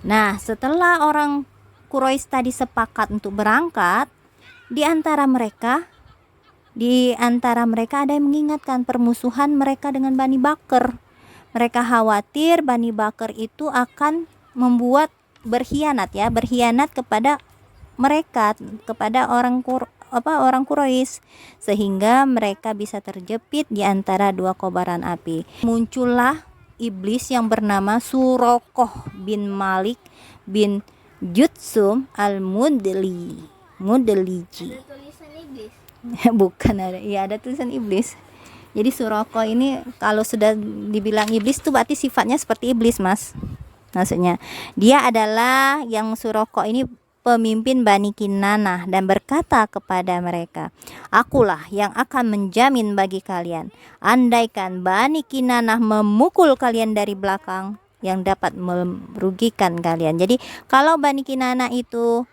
Nah, setelah orang Quraisy tadi sepakat untuk berangkat, di antara mereka ada yang mengingatkan permusuhan mereka dengan Bani Bakr. Mereka khawatir Bani Bakr itu akan membuat berkhianat kepada mereka, kepada orang Quraisy, sehingga mereka bisa terjepit di antara dua kobaran api. Muncullah iblis yang bernama Suraqah bin Malik bin Jutsum al-Mudliji. Ada tulisan iblis. Bukan, ada tulisan iblis. Jadi Suraqah ini kalau sudah dibilang iblis tuh berarti sifatnya seperti iblis, Mas. Maksudnya dia adalah yang Suraqah ini pemimpin Bani Kinanah dan berkata kepada mereka, "Akulah yang akan menjamin bagi kalian. Andaikan Bani Kinanah memukul kalian dari belakang yang dapat merugikan kalian." Jadi kalau Bani Kinanah itu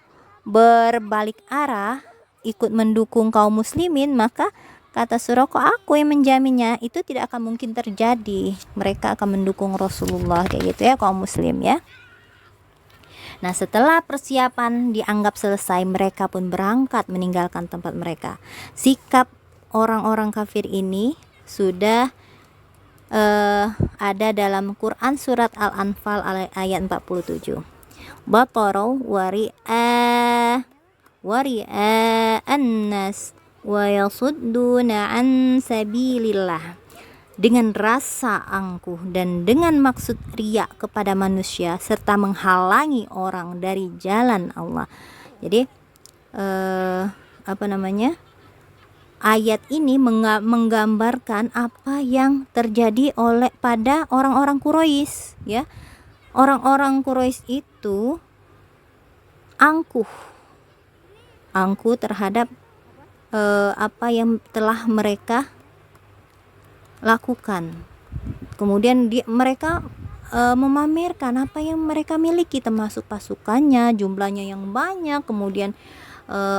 berbalik arah ikut mendukung kaum muslimin, maka kata Suraqah, aku yang menjaminnya, itu tidak akan mungkin terjadi. Mereka akan mendukung Rasulullah, kayak gitu ya, kaum muslim ya. Nah, setelah persiapan dianggap selesai, mereka pun berangkat meninggalkan tempat mereka. Sikap orang-orang kafir ini sudah ada dalam Quran surat Al-Anfal ayat 47. Batarau wari'a annas wa yasudduna an sabilillah, dengan rasa angkuh dan dengan maksud riya kepada manusia serta menghalangi orang dari jalan Allah. Jadi ayat ini menggambarkan apa yang terjadi pada orang-orang Quraisy ya. Orang-orang Quraisy itu angkuh terhadap apa yang telah mereka lakukan. Kemudian mereka memamerkan apa yang mereka miliki, termasuk pasukannya, jumlahnya yang banyak, kemudian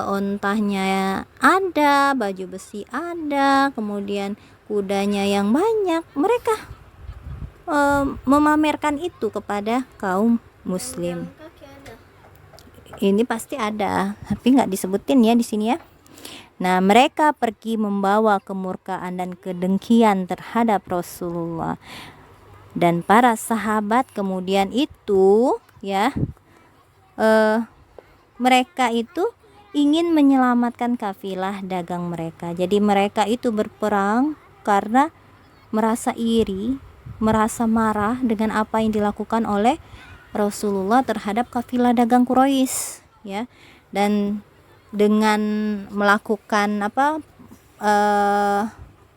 ontahnya ada, baju besi ada, kemudian kudanya yang banyak. Mereka memamerkan itu kepada kaum muslim. Ini pasti ada, tapi nggak disebutin ya di sini ya. Nah, mereka pergi membawa kemurkaan dan kedengkian terhadap Rasulullah dan para sahabat. Kemudian itu ya, mereka itu ingin menyelamatkan kafilah dagang mereka. Jadi mereka itu berperang karena merasa iri, merasa marah dengan apa yang dilakukan oleh Rasulullah terhadap kafilah dagang Quraisy ya. Dan dengan melakukan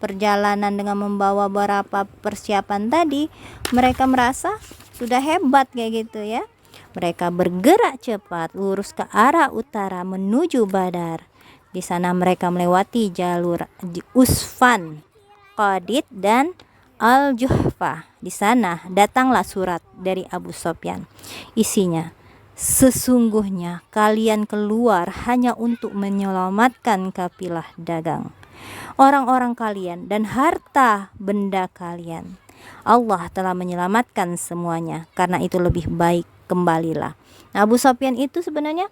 perjalanan dengan membawa beberapa persiapan tadi, mereka merasa sudah hebat kayak gitu ya. Mereka bergerak cepat lurus ke arah utara menuju Badar. Di sana mereka melewati jalur Usfan, Qadid dan Al-Juhfah. Di sana datanglah surat dari Abu Sufyan. Isinya, sesungguhnya kalian keluar hanya untuk menyelamatkan kafilah dagang orang-orang kalian dan harta benda kalian. Allah telah menyelamatkan semuanya, karena itu lebih baik kembalilah. Nah, Abu Sufyan itu sebenarnya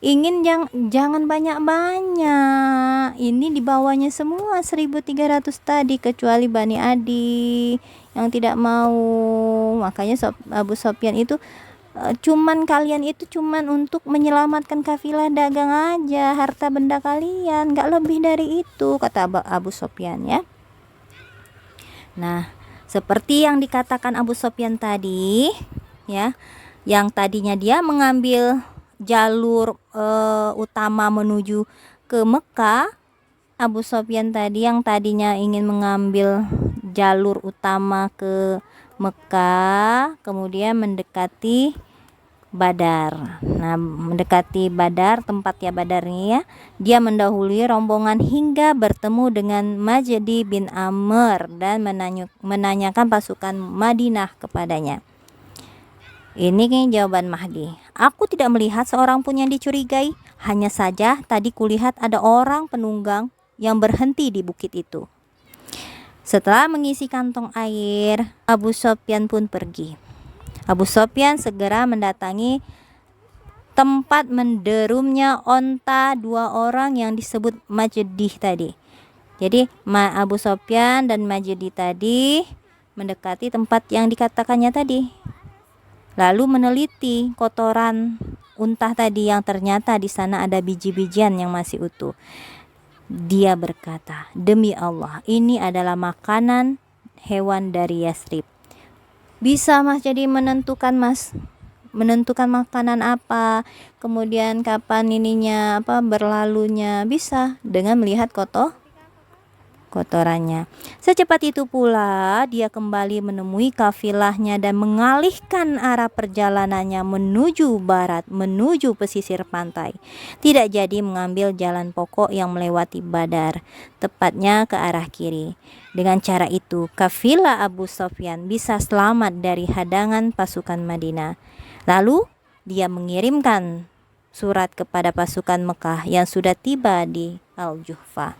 ingin jangan banyak-banyak. Ini dibawanya semua 1.300 tadi, kecuali Bani Adi yang tidak mau. Makanya Abu Sufyan itu kalian itu cuman untuk menyelamatkan kafilah dagang aja, harta benda kalian, gak lebih dari itu, kata Abu Sufyan ya. Nah, seperti yang dikatakan Abu Sufyan tadi ya, yang tadinya dia mengambil jalur utama menuju ke Mekah, Abu Sufyan tadi yang tadinya ingin mengambil jalur utama ke Mekah, kemudian mendekati Badar. Nah, mendekati Badar, tempatnya Badar ini ya, dia mendahului rombongan hingga bertemu dengan Majdi bin Amr dan menanyakan pasukan Madinah kepadanya. Ini jawaban Mahdi. Aku tidak melihat seorang pun yang dicurigai. Hanya saja tadi kulihat ada orang penunggang yang berhenti di bukit itu. Setelah mengisi kantong air, Abu Sufyan pun pergi. Abu Sofyan segera mendatangi tempat menderumnya onta 2 orang yang disebut Majdih tadi. Jadi Abu Sofyan dan Majdih tadi mendekati tempat yang dikatakannya tadi, lalu meneliti kotoran unta tadi yang ternyata di sana ada biji-bijian yang masih utuh. Dia berkata, demi Allah, ini adalah makanan hewan dari Yasrib. Bisa Mas jadi menentukan makanan apa, kemudian kapan ininya berlalunya, bisa dengan melihat kotorannya. Secepat itu pula dia kembali menemui kafilahnya dan mengalihkan arah perjalanannya menuju barat, menuju pesisir pantai. Tidak jadi mengambil jalan pokok yang melewati Badar, tepatnya ke arah kiri. Dengan cara itu, kafilah Abu Sofyan bisa selamat dari hadangan pasukan Madinah. Lalu dia mengirimkan surat kepada pasukan Mekah yang sudah tiba di Al-Juhfa.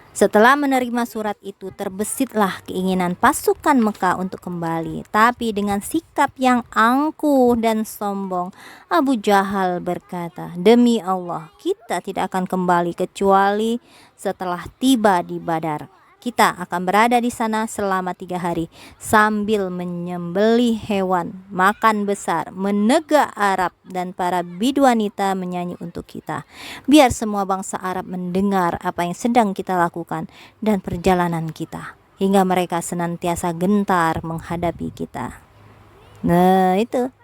Setelah menerima surat itu, terbesitlah keinginan pasukan Mekah untuk kembali. Tapi dengan sikap yang angkuh dan sombong, Abu Jahal berkata, demi Allah, kita tidak akan kembali kecuali setelah tiba di Badar. Kita akan berada di sana selama 3 hari sambil menyembelih hewan, makan besar, menegak Arab, dan para biduanita menyanyi untuk kita. Biar semua bangsa Arab mendengar apa yang sedang kita lakukan dan perjalanan kita, hingga mereka senantiasa gentar menghadapi kita. Nah, itu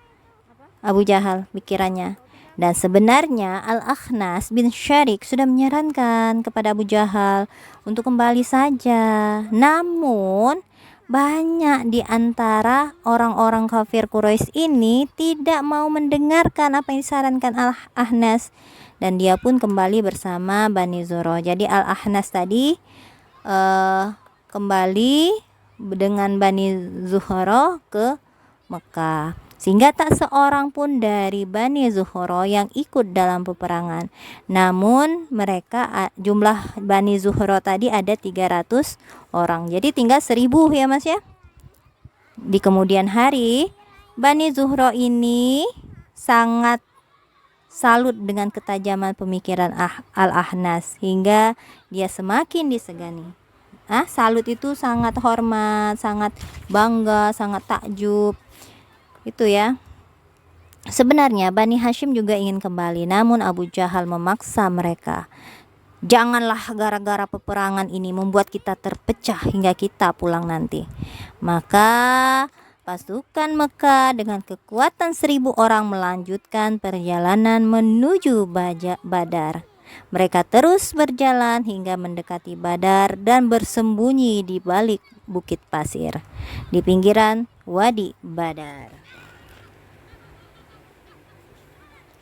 Abu Jahal pikirannya. Dan sebenarnya Al-Akhnas bin Syarik sudah menyarankan kepada Abu Jahal untuk kembali saja. Namun banyak di antara orang-orang kafir Quraisy ini tidak mau mendengarkan apa yang disarankan Al-Akhnas, dan dia pun kembali bersama Bani Zuhra. Jadi Al-Akhnas tadi kembali dengan Bani Zuhra ke Mekah, sehingga tak seorang pun dari Bani Zuhra yang ikut dalam peperangan. Namun mereka, jumlah Bani Zuhra tadi ada 300 orang. Jadi tinggal 1000 ya Mas ya. Di kemudian hari, Bani Zuhra ini sangat salut dengan ketajaman pemikiran Al-Ahnas, hingga dia semakin disegani. Salut itu sangat hormat, sangat bangga, sangat takjub. Itu ya. Sebenarnya Bani Hashim juga ingin kembali, namun Abu Jahal memaksa mereka. Janganlah gara-gara peperangan ini membuat kita terpecah hingga kita pulang nanti. Maka pasukan Mekah dengan kekuatan 1000 orang melanjutkan perjalanan menuju Badar. Mereka terus berjalan hingga mendekati Badar dan bersembunyi di balik bukit pasir di pinggiran Wadi Badar.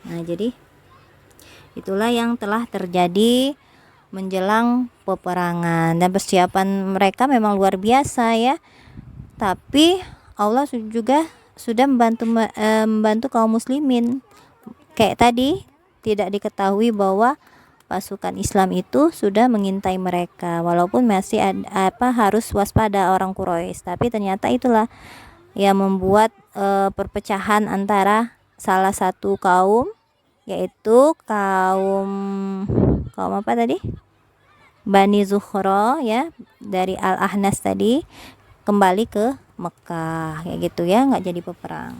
Nah, jadi itulah yang telah terjadi menjelang peperangan, dan persiapan mereka memang luar biasa ya. Tapi Allah juga sudah membantu kaum muslimin. Kayak tadi tidak diketahui bahwa pasukan Islam itu sudah mengintai mereka, walaupun masih harus waspada orang Quraisy. Tapi ternyata itulah yang membuat perpecahan antara salah satu kaum, yaitu kaum apa tadi? Bani Zuhra ya, dari Al-Ahnas tadi kembali ke Mekah kayak gitu ya, nggak jadi peperang.